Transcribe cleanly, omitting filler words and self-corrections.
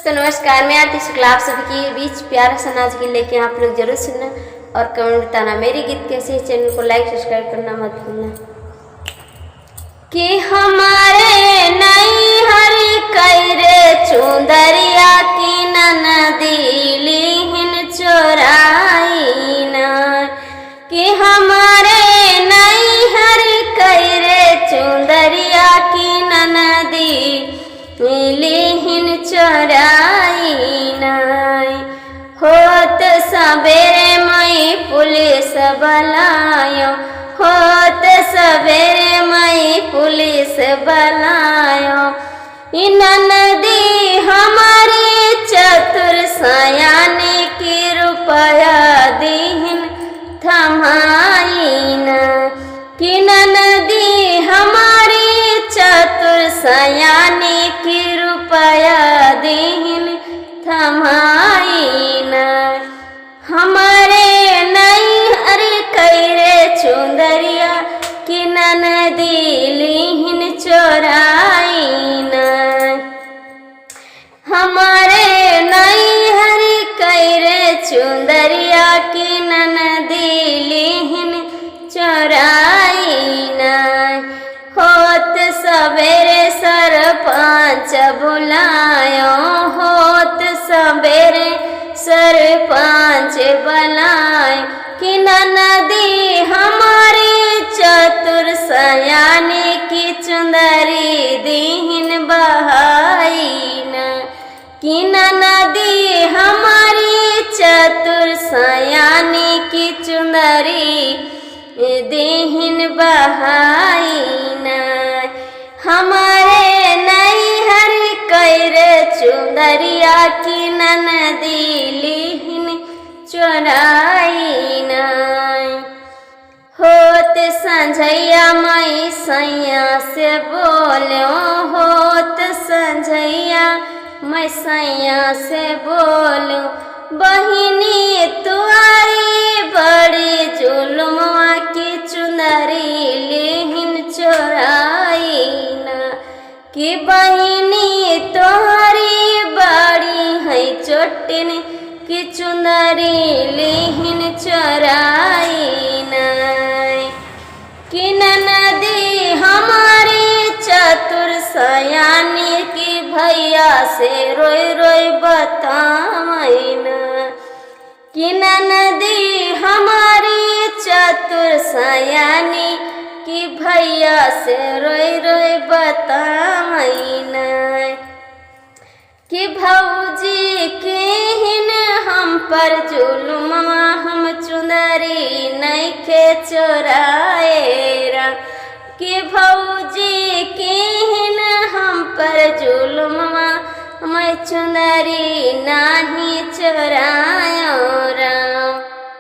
दोस्तों नमस्कार, मैं आरती शुक्ला आप सभी के बीच प्यारा सा नाच गीत लेके आप लोग जरूर सुनना और कमेंट बताना। मेरे गीत कैसे है, चैनल को लाइक सब्सक्राइब करना मत भूलना। कि हमारे नहीं हरी कैरे चुंदरिया की ननदी लीहिन चोराई ना, कि हमारे नहीं हरी कैरे चुंदरिया की ननदी लीहिन चोराई नाई। होत सबेरे मई पुलिस बलायो, होत सबेरे मई पुलिस बलायो। ननदी हमारी चतुर सयाने की रुपया दीहिन थमाई ना, कि ननदी हमारी चतुर सयाने की रुपया दीहिन थमाई ना। हमारे नहीं अरे कैरे चुंदरिया की ननदी लीहिन चोराई ना। हमारे नहीं हरी कैरे चुंदरिया की ननदी लीहिन चोराई ना। होत सवेरे सरपंच बुलायो, होत सवेरे सरपंच बुलायो। कि ननदी हमारी चतुर सयाने की चुंदरी दीहिन बहाई ना, कि ननदी हमारी चतुर सयाने की चुंदरी दीहिन बहाई ना। हमारे नहीं हरी कैरे चुंदरिया की ननदी लीहिन चोराई ना। होत संझैया मई सैया से बोलो, होत संझैया मैं सैया से बोलो। बहिनी तुआरी बड़ी जुलुमवा की चुंदरी लीहिन चोराई ना, कि बहिनी तोहरी बड़ी है चोटिन की चुंदरी लीहिन चोराई ना। कि ननदी हमारी चतुर सयानी की भैया से रोई रोई बताई ना, कि ननदी हमारी चतुर सयानी कि भैया से रोई रोई बताई ना। कि भौजी के हिन हम पर जुलुमवा हम चुंदरी नहीं के चोराएरा, कि भौजी के हिन हम पर जुलुमवा मैं चुंदरी नहीं चोरायो